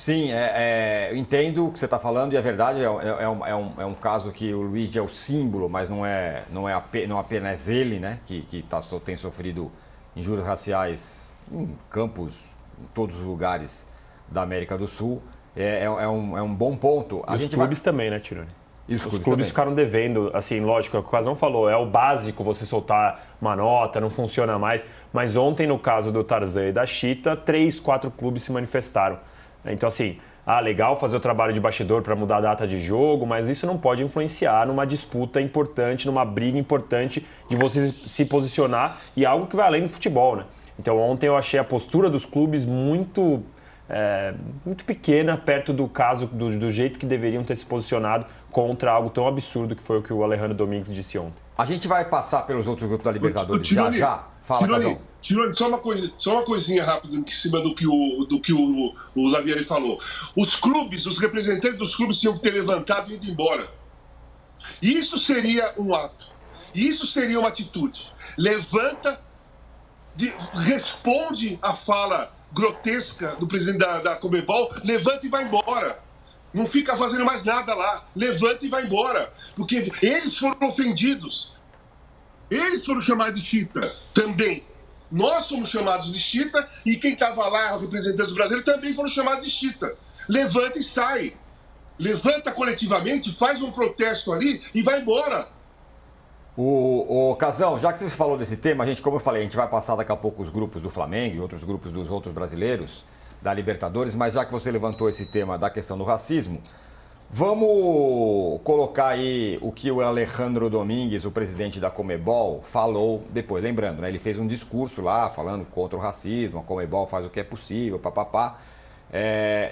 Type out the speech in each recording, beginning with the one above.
Sim, eu entendo o que você está falando e é verdade, é um caso que o Luigi é o símbolo, mas não apenas ele, né, que tem sofrido injúrias raciais em campos, em todos os lugares da América do Sul. É um bom ponto. Os clubes também, né, Tironi? Os clubes ficaram devendo, assim, lógico, o que o Casão falou, é o básico você soltar uma nota, não funciona mais, mas ontem, no caso do Tarzan e da Chita, 3, 4 clubes se manifestaram. Então, assim, legal fazer o trabalho de bastidor para mudar a data de jogo, mas isso não pode influenciar numa disputa importante, numa briga importante de você se posicionar e algo que vai além do futebol, né? Então, ontem eu achei a postura dos clubes muito pequena perto do caso, do jeito que deveriam ter se posicionado contra algo tão absurdo que foi o que o Alejandro Domingues disse ontem. A gente vai passar pelos outros grupos da Libertadores já. Fala, Casão. Tironi, só uma coisinha rápida em cima do que o Lavieri falou. Os clubes, os representantes dos clubes tinham que ter levantado e ido embora. Isso seria um ato. Isso seria uma atitude. Levanta, responde à fala grotesca do presidente da Conmebol, levanta e vai embora. Não fica fazendo mais nada lá. Levanta e vai embora. Porque eles foram ofendidos. Eles foram chamados de chita também. Nós somos chamados de chita e quem estava lá, os representantes brasileiros, também foram chamados de chita. Levanta e sai. Levanta coletivamente, faz um protesto ali e vai embora. O Casão, já que você falou desse tema, como eu falei, a gente vai passar daqui a pouco os grupos do Flamengo e outros grupos dos outros brasileiros da Libertadores, mas já que você levantou esse tema da questão do racismo, vamos colocar aí o que o Alejandro Domingues, o presidente da Conmebol, falou depois. Lembrando, né, ele fez um discurso lá falando contra o racismo, a Conmebol faz o que é possível, papapá.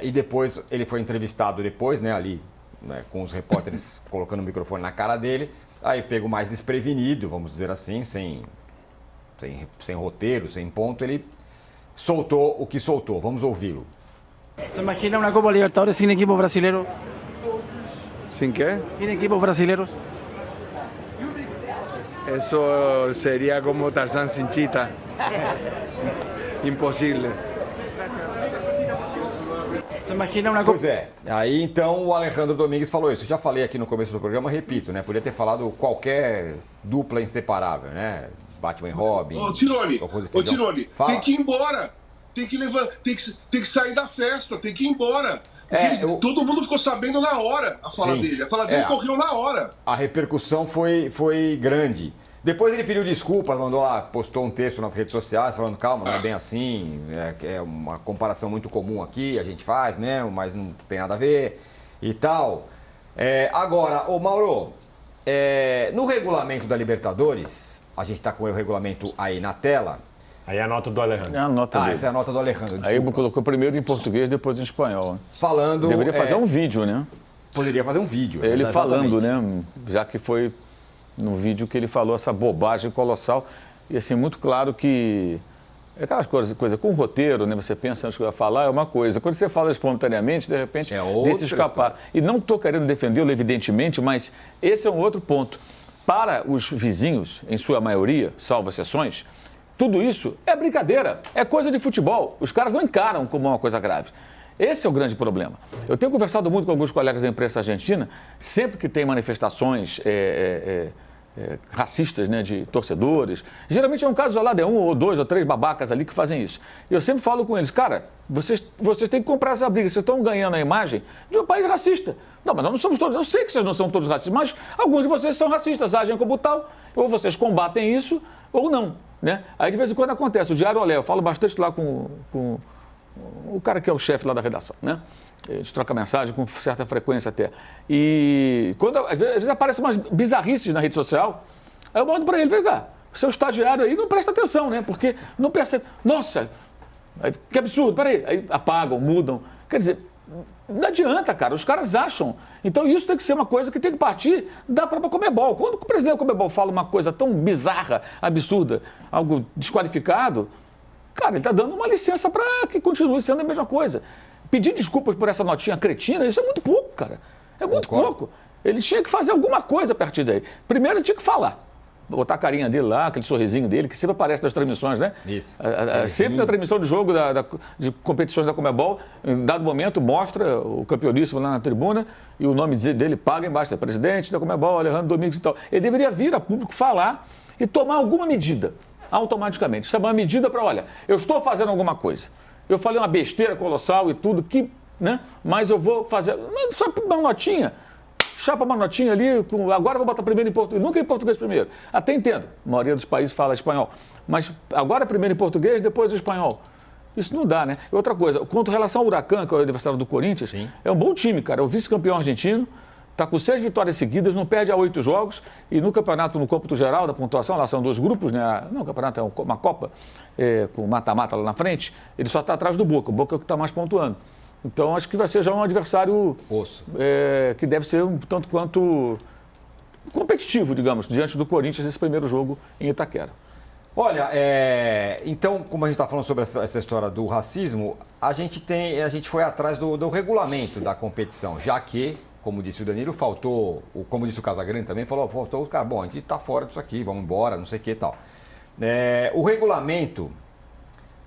E depois ele foi entrevistado depois, né, ali, né, com os repórteres colocando o microfone na cara dele. Aí pego mais desprevenido, vamos dizer assim, sem roteiro, sem ponto, ele soltou o que soltou. Vamos ouvi-lo. ¿Se imagina una Copa Libertadores sin equipos brasileños? ¿Sin qué? Sin equipos brasileños. Eso sería como Tarzán sin chita. Imposible. Você imagina uma coisa. Pois é, aí então o Alejandro Domingues falou isso. Eu já falei aqui no começo do programa, repito, né? Podia ter falado qualquer dupla inseparável, né? Batman e Robin. Ô, Tironi, tem que ir embora. Tem que sair da festa, tem que ir embora. Todo mundo ficou sabendo na hora a fala dele. A fala dele correu na hora. A repercussão foi grande. Depois ele pediu desculpas, postou um texto nas redes sociais falando, calma, não é bem assim, é uma comparação muito comum aqui, a gente faz mesmo, mas não tem nada a ver e tal. Agora, ô Mauro, no regulamento da Libertadores, a gente está com o regulamento aí na tela. Aí é a nota do Alejandro. É a nota dele. Essa é a nota do Alejandro, desculpa. Aí colocou primeiro em português, depois em espanhol. Falando... Deveria fazer um vídeo, né? Poderia fazer um vídeo. Ele exatamente. Falando, né? Já que foi no vídeo que ele falou essa bobagem colossal. E assim, muito claro que... É aquelas coisas com roteiro, né? Você pensa antes que vai falar, é uma coisa. Quando você fala espontaneamente, de repente, deixa escapar. História. E não estou querendo defendê-lo, evidentemente, mas esse é um outro ponto. Para os vizinhos, em sua maioria, salvo exceções, tudo isso é brincadeira, é coisa de futebol. Os caras não encaram como uma coisa grave. Esse é o grande problema. Eu tenho conversado muito com alguns colegas da imprensa argentina, sempre que tem manifestações racistas, né, de torcedores. Geralmente é um caso isolado, é 1 ou 2 ou 3 babacas ali que fazem isso. E eu sempre falo com eles, cara, vocês têm que comprar essa briga, vocês estão ganhando a imagem de um país racista. Não, mas nós não somos todos, eu sei que vocês não são todos racistas, mas alguns de vocês são racistas, agem como tal, ou vocês combatem isso, ou não. Né? Aí de vez em quando acontece, o Diário Olé, eu falo bastante lá com o cara que é o chefe lá da redação, né? A gente troca mensagem com certa frequência até. E quando às vezes aparecem umas bizarrices na rede social, aí eu mando para ele, vem cá, seu estagiário aí não presta atenção, né? Porque não percebe, nossa, que absurdo, peraí, aí apagam, mudam. Quer dizer, não adianta, cara, os caras acham. Então isso tem que ser uma coisa que tem que partir da própria Conmebol. Quando o presidente da Conmebol fala uma coisa tão bizarra, absurda, algo desqualificado, cara, ele está dando uma licença para que continue sendo a mesma coisa. Pedir desculpas por essa notinha cretina, isso é muito pouco, cara. É muito pouco. Ele tinha que fazer alguma coisa a partir daí. Primeiro, ele tinha que falar. botar a carinha dele lá, aquele sorrisinho dele, que sempre aparece nas transmissões, né? Isso. Sempre na transmissão de jogo de competições da Conmebol, em dado momento, mostra o campeoníssimo lá na tribuna e o nome dele paga embaixo, presidente da Conmebol, Alejandro Domingos e tal. Ele deveria vir a público falar e tomar alguma medida, automaticamente. Isso é uma medida para, olha, eu estou fazendo alguma coisa. Eu falei uma besteira colossal e tudo, né? Mas eu vou fazer, só uma notinha. Chapa uma notinha ali, agora eu vou botar primeiro em português, nunca em português primeiro. Até entendo, a maioria dos países fala espanhol, mas agora primeiro em português, depois em espanhol. Isso não dá, né? E outra coisa, quanto relação ao Huracan, que é o adversário do Corinthians, sim, é um bom time, cara, é o vice-campeão argentino, está com 6 vitórias seguidas, não perde a 8 jogos, e no campeonato, no cômputo geral da pontuação, lá são 2 grupos, né? Não, o campeonato é uma Copa, com mata-mata lá na frente, ele só está atrás do Boca, o Boca é o que está mais pontuando. Então, acho que vai ser já um adversário que deve ser um tanto quanto competitivo, digamos, diante do Corinthians nesse primeiro jogo em Itaquera. Olha, então, como a gente está falando sobre essa história do racismo, a gente foi atrás do regulamento da competição, já que, como disse o Danilo, como disse o Casagrande também, faltou o cara, bom, a gente está fora disso aqui, vamos embora, não sei o que e tal. O regulamento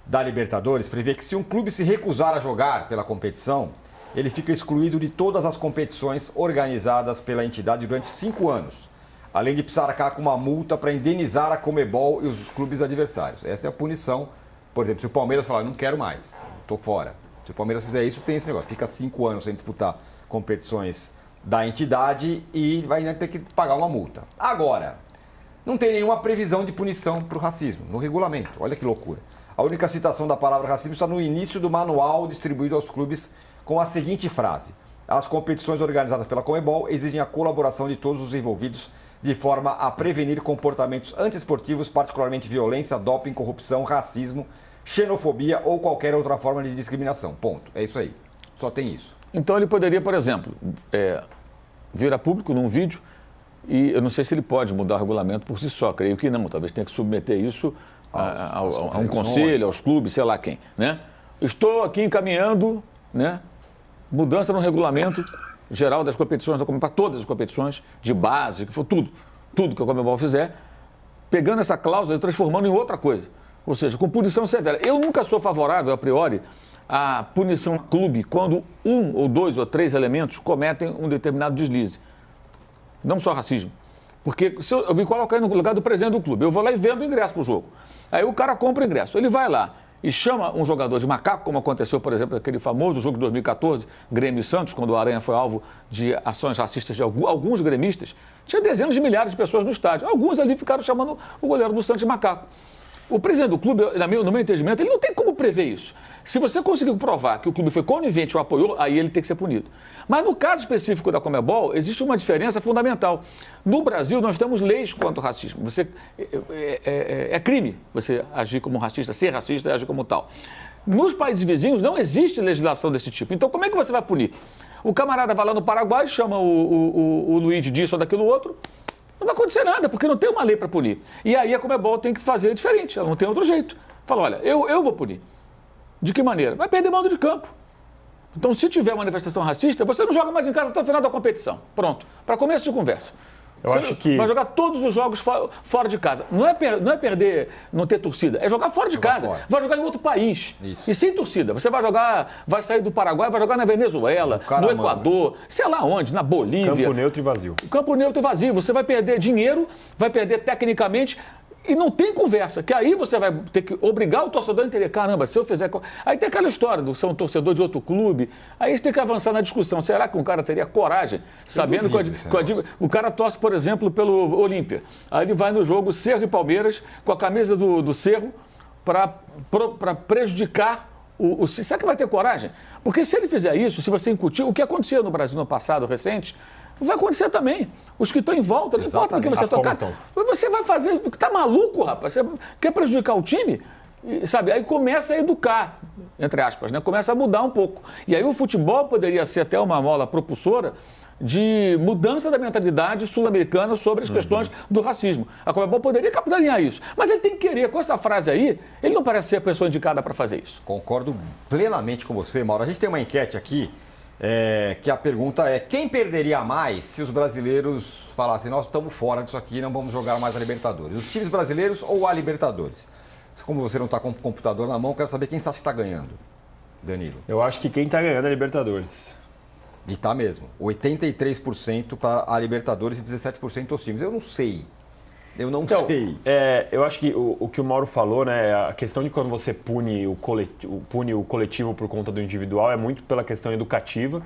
da Libertadores prevê que se um clube se recusar a jogar pela competição, ele fica excluído de todas as competições organizadas pela entidade durante 5 anos, além de precisar arcar com uma multa para indenizar a Conmebol e os clubes adversários. Essa é a punição. Por exemplo, se o Palmeiras falar, não quero mais, estou fora. Se o Palmeiras fizer isso, tem esse negócio, fica 5 anos sem disputar competições da entidade e vai ter que pagar uma multa. Agora, não tem nenhuma previsão de punição para o racismo no regulamento. Olha que loucura. A única citação da palavra racismo está no início do manual distribuído aos clubes com a seguinte frase: as competições organizadas pela Conmebol exigem a colaboração de todos os envolvidos de forma a prevenir comportamentos antiesportivos, particularmente violência, doping, corrupção, racismo, xenofobia ou qualquer outra forma de discriminação. Ponto. É isso aí. Só tem isso. Então ele poderia, por exemplo, vir a público num vídeo e eu não sei se ele pode mudar o regulamento por si só, creio que não. Talvez tenha que submeter isso a um conselho, aos clubes, sei lá quem, né? Estou aqui encaminhando, né, mudança no regulamento geral das competições, para todas as competições, de base, que for tudo que a Conmebol fizer, pegando essa cláusula e transformando em outra coisa. Ou seja, com punição severa. Eu nunca sou favorável, a priori, à punição clube quando 1 ou 2 ou 3 elementos cometem um determinado deslize. Não só racismo. Porque se eu me coloco aí no lugar do presidente do clube, eu vou lá e vendo o ingresso para o jogo. Aí o cara compra o ingresso, ele vai lá e chama um jogador de macaco, como aconteceu, por exemplo, naquele famoso jogo de 2014, Grêmio e Santos, quando o Aranha foi alvo de ações racistas de alguns gremistas. Tinha dezenas de milhares de pessoas no estádio. Alguns ali ficaram chamando o goleiro do Santos de macaco. O presidente do clube, no meu entendimento, ele não tem como prever isso. Se você conseguir provar que o clube foi conivente ou apoiou, aí ele tem que ser punido. Mas no caso específico da Conmebol, existe uma diferença fundamental. No Brasil, nós temos leis quanto ao racismo. É crime você agir como racista, ser racista e agir como tal. Nos países vizinhos não existe legislação desse tipo. Então, como é que você vai punir? O camarada vai lá no Paraguai, chama o Luigi disso ou daquilo outro. Não vai acontecer nada, porque não tem uma lei para punir. E aí a Conmebol tem que fazer diferente, ela não tem outro jeito. Fala, olha, eu vou punir. De que maneira? Vai perder mando de campo. Então, se tiver manifestação racista, você não joga mais em casa até o final da competição. Pronto, para começo de conversa. Eu acho que vai jogar todos os jogos fora de casa. Não é perder, não ter torcida, é jogar fora de casa. Fora. Vai jogar em outro país. Isso. E sem torcida. Você vai sair do Paraguai, vai jogar na Venezuela, no Equador, sei lá onde, na Bolívia. Campo neutro e vazio. Campo neutro e vazio. Você vai perder dinheiro, vai perder tecnicamente. E não tem conversa, que aí você vai ter que obrigar o torcedor a entender, caramba, se eu fizer... Aí tem aquela história do ser um torcedor de outro clube, aí você tem que avançar na discussão. Será que um cara teria coragem, sabendo que o cara torce, por exemplo, pelo Olímpia. Aí ele vai no jogo Cerro e Palmeiras, com a camisa do Cerro, para prejudicar o... Será que vai ter coragem? Porque se ele fizer isso, se você incutir, o que acontecia no Brasil no passado recente, vai acontecer também. Os que estão em volta, não importa porque você tocar. Você vai fazer. Tá maluco, rapaz? Você quer prejudicar o time? Sabe? Aí começa a educar, entre aspas, né? Começa a mudar um pouco. E aí o futebol poderia ser até uma mola propulsora de mudança da mentalidade sul-americana sobre as questões do racismo. A Conmebol poderia capitanear isso. Mas ele tem que querer. Com essa frase aí, ele não parece ser a pessoa indicada para fazer isso. Concordo plenamente com você, Mauro. A gente tem uma enquete aqui Que a pergunta é: quem perderia mais se os brasileiros falassem, nós estamos fora disso aqui, não vamos jogar mais a Libertadores? Os times brasileiros ou a Libertadores? Como você não está com o computador na mão, quero saber quem você acha que está ganhando, Danilo. Eu acho que quem está ganhando é a Libertadores. E tá mesmo. 83% para a Libertadores e 17% aos times. Eu não sei. Eu acho que o que o Mauro falou, né, a questão de quando você pune o coletivo por conta do individual é muito pela questão educativa.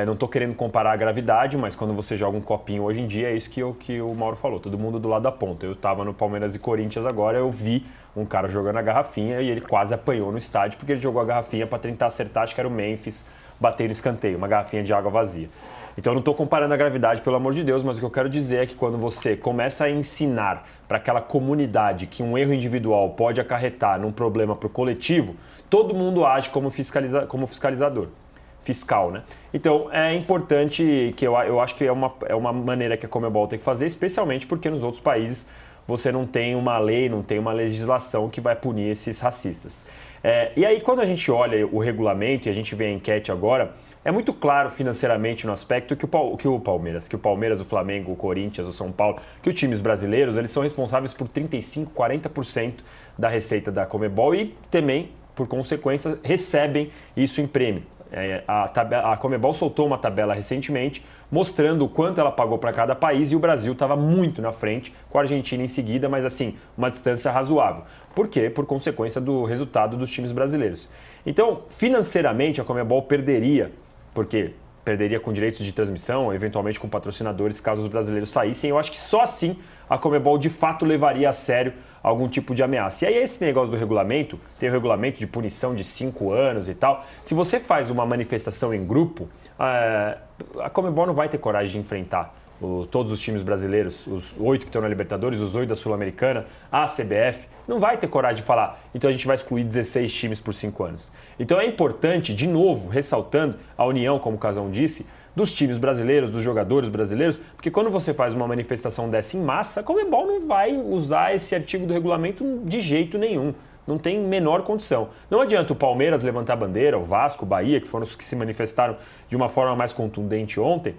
Não estou querendo comparar a gravidade, mas quando você joga um copinho hoje em dia, é isso que o Mauro falou, todo mundo do lado da ponta. Eu estava no Palmeiras e Corinthians agora, eu vi um cara jogando a garrafinha e ele quase apanhou no estádio porque ele jogou a garrafinha para tentar acertar, acho que era o Memphis, bater no escanteio, uma garrafinha de água vazia. Então eu não estou comparando a gravidade, pelo amor de Deus, mas o que eu quero dizer é que quando você começa a ensinar para aquela comunidade que um erro individual pode acarretar num problema para o coletivo, todo mundo age como fiscalizador. Fiscal, né? Então é importante que eu acho que é uma maneira que a Conmebol tem que fazer, especialmente porque nos outros países você não tem uma lei, não tem uma legislação que vai punir esses racistas. E aí quando a gente olha o regulamento e a gente vê a enquete agora, é muito claro financeiramente no aspecto que o Palmeiras, o Flamengo, o Corinthians, o São Paulo, que os times brasileiros, eles são responsáveis por 35%, 40% da receita da Conmebol e também, por consequência, recebem isso em prêmio. A Conmebol soltou uma tabela recentemente mostrando o quanto ela pagou para cada país e o Brasil estava muito na frente, com a Argentina em seguida, mas assim, uma distância razoável. Por quê? Por consequência do resultado dos times brasileiros. Então, financeiramente, a Conmebol perderia, porque perderia com direitos de transmissão, eventualmente com patrocinadores, caso os brasileiros saíssem. Eu acho que só assim a Conmebol de fato levaria a sério algum tipo de ameaça. E aí esse negócio do regulamento, tem o regulamento de punição de 5 anos e tal. Se você faz uma manifestação em grupo, a Conmebol não vai ter coragem de enfrentar todos os times brasileiros, os 8 que estão na Libertadores, os 8 da Sul-Americana, a CBF, não vai ter coragem de falar, então a gente vai excluir 16 times por 5 anos. Então é importante, de novo, ressaltando a união, como o Casão disse, dos times brasileiros, dos jogadores brasileiros, porque quando você faz uma manifestação dessa em massa, a Conmebol não vai usar esse artigo do regulamento de jeito nenhum. Não tem menor condição. Não adianta o Palmeiras levantar a bandeira, o Vasco, o Bahia, que foram os que se manifestaram de uma forma mais contundente ontem,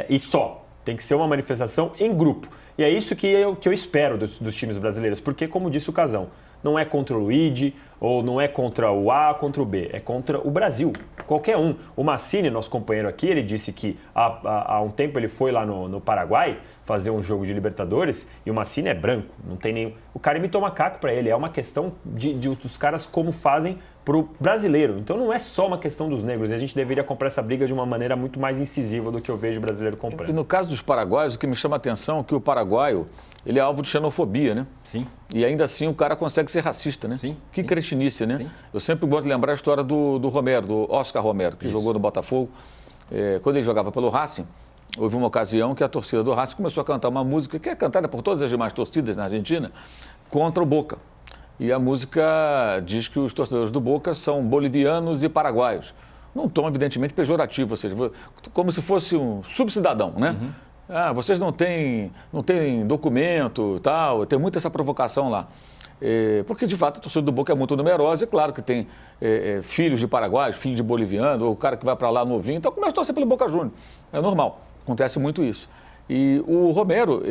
e só. Tem que ser uma manifestação em grupo. E é isso que eu espero dos times brasileiros, porque, como disse o Casão, não é contra o Luigi, ou não é contra o A, contra o B, é contra o Brasil, qualquer um. O Massini, nosso companheiro aqui, ele disse que há um tempo ele foi lá no Paraguai fazer um jogo de Libertadores e o Massini é branco, não tem nenhum... O cara imitou macaco para ele, é uma questão dos caras como fazem pro brasileiro. Então não é só uma questão dos negros, e a gente deveria comprar essa briga de uma maneira muito mais incisiva do que eu vejo o brasileiro comprando. E no caso dos paraguaios, o que me chama a atenção é que o paraguaio, ele é alvo de xenofobia, né? Sim. E ainda assim o cara consegue ser racista, né? Sim. Que cretinice, né? Sim. Eu sempre gosto de lembrar a história do Romero, do Oscar Romero, que jogou no Botafogo. Quando ele jogava pelo Racing, houve uma ocasião que a torcida do Racing começou a cantar uma música que é cantada por todas as demais torcidas na Argentina, contra o Boca. E a música diz que os torcedores do Boca são bolivianos e paraguaios. Num tom, evidentemente, pejorativo, ou seja, como se fosse um subcidadão, né? Uhum. Vocês não têm documento e tal, tem muita essa provocação lá. Porque, de fato, a torcida do Boca é muito numerosa, e claro que tem filhos de paraguaios, filho de boliviano, ou o cara que vai para lá novinho, então começa a torcer pelo Boca Júnior. É normal, acontece muito isso. E o Romero,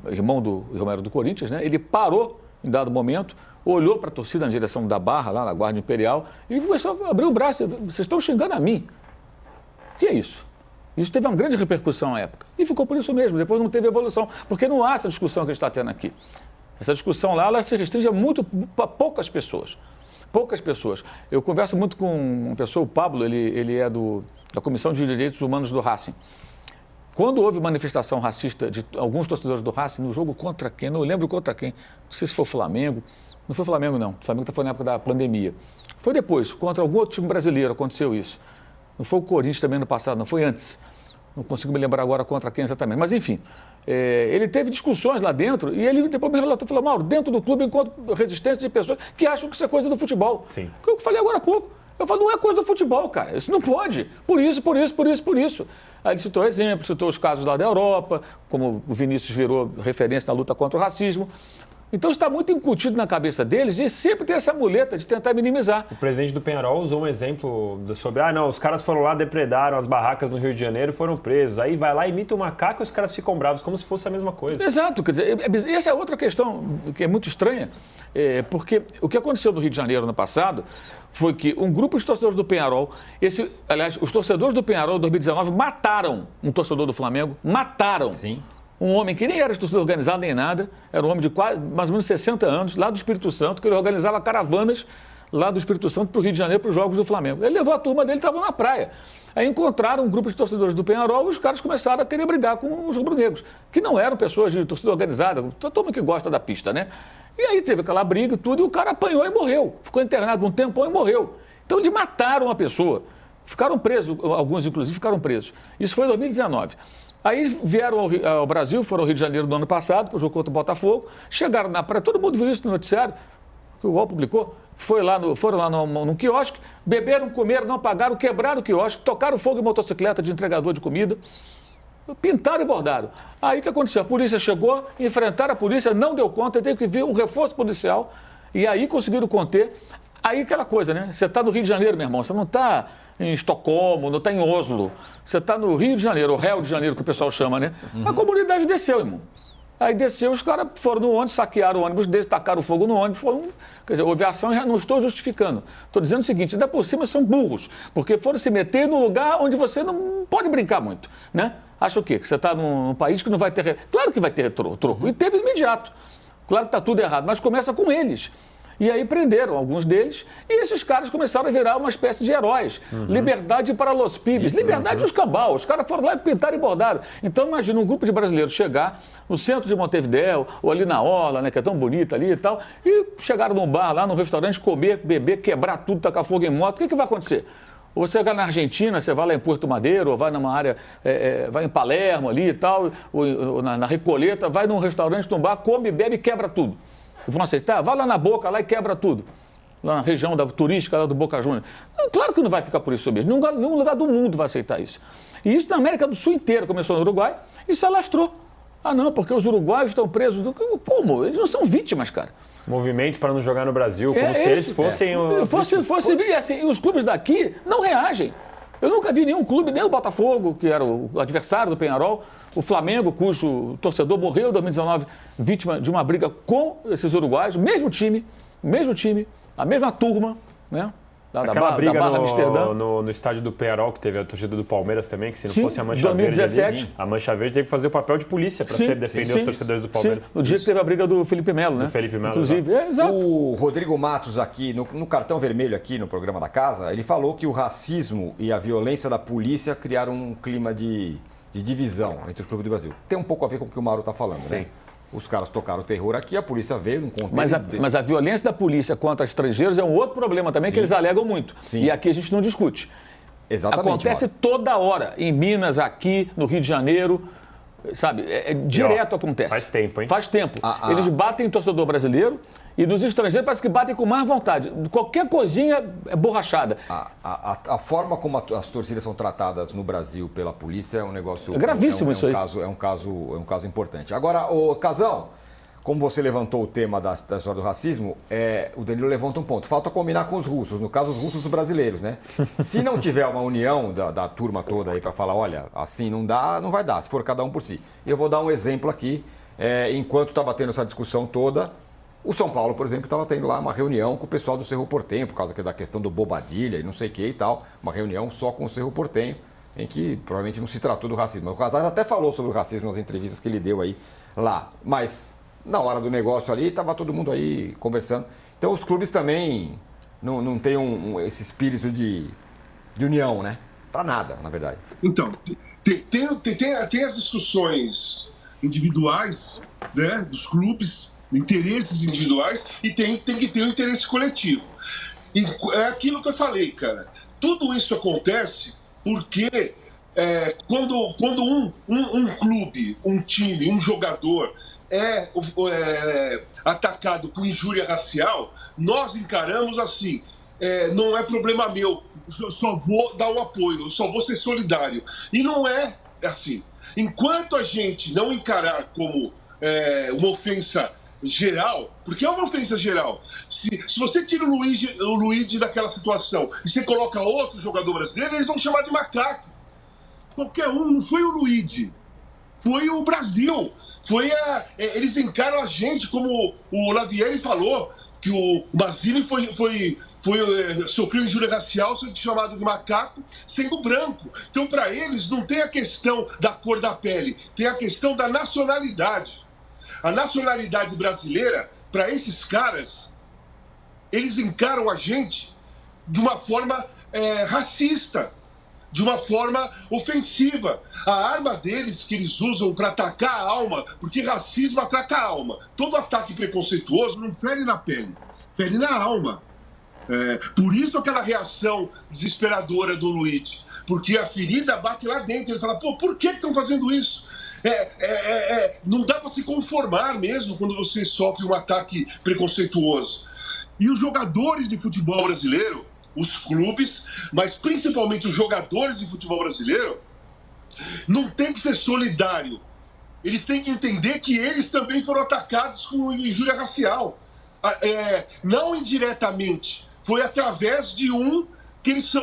irmão do Romero do Corinthians, né, ele parou em dado momento, olhou para a torcida na direção da Barra, lá na Guarda Imperial, e começou a abrir o braço. Vocês estão xingando a mim. O que é isso? Isso teve uma grande repercussão à época. E ficou por isso mesmo, depois não teve evolução, porque não há essa discussão que a gente está tendo aqui. Essa discussão lá, ela se restringe muito para poucas pessoas. Poucas pessoas. Eu converso muito com uma pessoa, o Pablo, ele é da Comissão de Direitos Humanos do Racing. Quando houve manifestação racista de alguns torcedores do Racing, no jogo contra quem? Não lembro contra quem. Não sei se foi o Flamengo. Não foi o Flamengo, não. O Flamengo foi na época da pandemia. Foi depois, contra algum outro time brasileiro, aconteceu isso. Não foi o Corinthians também no passado, não foi antes. Não consigo me lembrar agora contra quem exatamente. Mas, enfim, ele teve discussões lá dentro e ele depois me relatou, falou, Mauro, dentro do clube eu encontro resistência de pessoas que acham que isso é coisa do futebol. Sim. Que eu falei agora há pouco. Eu falo, não é coisa do futebol, cara. Isso não pode. Por isso. Aí ele citou exemplos, citou os casos lá da Europa, como o Vinícius virou referência na luta contra o racismo. Então está muito incutido na cabeça deles e sempre tem essa muleta de tentar minimizar. O presidente do Penharol usou um exemplo sobre, os caras foram lá, depredaram as barracas no Rio de Janeiro e foram presos. Aí vai lá, imita o macaco e os caras ficam bravos, como se fosse a mesma coisa. Exato, quer dizer, essa é outra questão que é muito estranha, porque o que aconteceu no Rio de Janeiro no passado foi que um grupo de torcedores do Penharol, aliás, os torcedores do Penharol em 2019 mataram um torcedor do Flamengo, mataram. Sim. Um homem que nem era torcedor organizado nem nada, era um homem de quase, mais ou menos 60 anos, lá do Espírito Santo, que ele organizava caravanas lá do Espírito Santo para o Rio de Janeiro, para os jogos do Flamengo. Ele levou a turma dele, estava na praia. Aí encontraram um grupo de torcedores do Penharol e os caras começaram a querer brigar com os rubro-negros, que não eram pessoas de torcida organizada, todo mundo que gosta da pista, né? E aí teve aquela briga e tudo, e o cara apanhou e morreu. Ficou internado um tempão e morreu. Então eles mataram a pessoa. Ficaram presos, alguns inclusive ficaram presos. Isso foi em 2019. Aí vieram ao Brasil, foram ao Rio de Janeiro do ano passado, para o jogo contra o Botafogo, chegaram na praia, todo mundo viu isso no noticiário, que o UOL publicou, foram lá no quiosque, beberam, comeram, não pagaram, quebraram o quiosque, tocaram fogo em motocicleta de entregador de comida, pintaram e bordaram. Aí o que aconteceu? A polícia chegou, enfrentaram a polícia, não deu conta, teve que vir um reforço policial, e aí conseguiram conter. Aí aquela coisa, né? Você está no Rio de Janeiro, meu irmão, você não está em Estocolmo, não está em Oslo. Você está no Rio de Janeiro, o Rio de Janeiro, que o pessoal chama, né? A comunidade desceu, irmão. Aí desceu, os caras foram no ônibus, saquearam o ônibus deles, tacaram fogo no ônibus, quer dizer, houve ação, já não estou justificando. Estou dizendo o seguinte, ainda por cima são burros, porque foram se meter num lugar onde você não pode brincar muito, né? Acha o quê? Que você está num país que não vai ter... Claro que vai ter troco, e teve imediato. Claro que está tudo errado, mas começa com eles. E aí prenderam alguns deles e esses caras começaram a virar uma espécie de heróis. Liberdade para los pibes, liberdade dos cambal. Os caras foram lá e pintaram e bordaram. Então imagina um grupo de brasileiros chegar no centro de Montevidéu ou ali na orla, né, que é tão bonita ali e tal, e chegaram num bar lá, num restaurante, comer, beber, quebrar tudo, tacar fogo em moto. O que vai acontecer? Ou você vai na Argentina, você vai lá em Porto Madeiro, ou vai numa área, vai em Palermo ali e tal, ou na Recoleta, vai num restaurante, num bar, come, bebe e quebra tudo. Vão aceitar? Vai lá na Boca, lá e quebra tudo. Lá na região turística lá do Boca Juniors. Claro que não vai ficar por isso mesmo. Nenhum lugar do mundo vai aceitar isso. E isso na América do Sul inteira. Começou no Uruguai e se alastrou. Ah, não, porque os uruguaios estão presos. Como? Eles não são vítimas, cara. Movimento para não jogar no Brasil, como se eles fossem... E assim, os clubes daqui não reagem. Eu nunca vi nenhum clube, nem o Botafogo, que era o adversário do Penharol, o Flamengo, cujo torcedor morreu em 2019, vítima de uma briga com esses uruguaios, mesmo time, a mesma turma, né? Aquela briga da Barra Amsterdã. No estádio do Penharol, que teve a torcida do Palmeiras também, que se não Sim, fosse a Mancha 2017. Verde ali, a Mancha Verde teve que fazer o papel de polícia para defender os torcedores do Palmeiras. Sim. No dia que teve a briga do Felipe Melo, né? Do Felipe Melo, inclusive. Exato. O Rodrigo Matos aqui, no Cartão Vermelho aqui no programa da Casa, ele falou que o racismo e a violência da polícia criaram um clima de divisão entre os clubes do Brasil. Tem um pouco a ver com o que o Mauro está falando, né? Os caras tocaram o terror aqui, a polícia veio num contexto... Mas a violência da polícia contra estrangeiros é um outro problema também, que eles alegam muito. Sim. E aqui a gente não discute. Exatamente. Acontece toda hora, em Minas, aqui, no Rio de Janeiro, sabe? Direto acontece. Faz tempo, hein? Faz tempo. Eles batem em torcedor brasileiro e nos estrangeiros parece que batem com mais vontade. Qualquer coisinha é borrachada. A forma como as torcidas são tratadas no Brasil pela polícia é um negócio... É gravíssimo isso aí. É um caso importante. Agora, Casão, como você levantou o tema da história do racismo, o Danilo levanta um ponto. Falta combinar com os russos, no caso os russos brasileiros, né? Se não tiver uma união da turma toda aí para falar, olha, assim não dá, não vai dar, se for cada um por si. Eu vou dar um exemplo aqui. Enquanto estava tendo essa discussão toda, o São Paulo, por exemplo, estava tendo lá uma reunião com o pessoal do Cerro Porteño, por causa da questão do Bobadilha e não sei o que e tal. Uma reunião só com o Cerro Porteño, em que provavelmente não se tratou do racismo. O Casares até falou sobre o racismo nas entrevistas que ele deu aí lá. Mas na hora do negócio ali, estava todo mundo aí conversando. Então os clubes também não têm esse espírito de união, né? Para nada, na verdade. Então, tem as discussões individuais, né, dos clubes, interesses individuais, e tem que ter um interesse coletivo. E é aquilo que eu falei, cara. Tudo isso acontece porque quando um clube, um time, um jogador é atacado com injúria racial, nós encaramos assim, não é problema meu, eu só vou dar o apoio, eu só vou ser solidário. E não é assim. Enquanto a gente não encarar como uma ofensa geral, porque é uma ofensa geral. Se você tira o Luigi daquela situação e você coloca outro jogador brasileiro, eles vão chamar de macaco. Qualquer um, não foi o Luigi, foi o Brasil. Eles encaram a gente, como o Lavieri falou, que o Mazzini sofreu injúria racial, sendo chamado de macaco, sendo branco. Então, para eles, não tem a questão da cor da pele, tem a questão da nacionalidade. A nacionalidade brasileira, para esses caras, eles encaram a gente de uma forma racista, de uma forma ofensiva. A arma deles que eles usam para atacar a alma, porque racismo ataca a alma. Todo ataque preconceituoso não fere na pele, fere na alma. Por isso aquela reação desesperadora do Luigi, porque a ferida bate lá dentro. Ele fala, pô, por que estão fazendo isso? Não dá para se conformar mesmo quando você sofre um ataque preconceituoso. E os jogadores de futebol brasileiro, os clubes, mas principalmente os jogadores de futebol brasileiro, não tem que ser solidário. Eles têm que entender que eles também foram atacados com injúria racial. Não indiretamente. Foi através de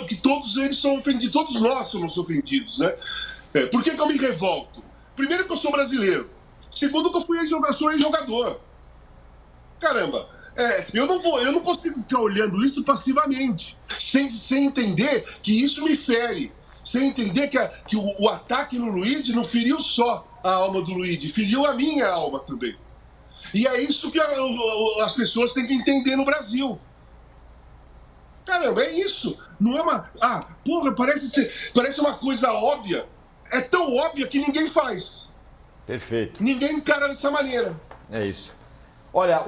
que todos eles são ofendidos, todos nós somos ofendidos, né? Por que eu me revolto? Primeiro que eu sou brasileiro. Segundo que eu sou jogador. Caramba, eu não consigo ficar olhando isso passivamente, sem entender que isso me fere, sem entender que o ataque no Luigi não feriu só a alma do Luigi, feriu a minha alma também. E é isso que as pessoas têm que entender no Brasil. Caramba, é isso. Não é uma... porra, parece uma coisa óbvia. É tão óbvia que ninguém faz. Perfeito. Ninguém encara dessa maneira. É isso. Olha,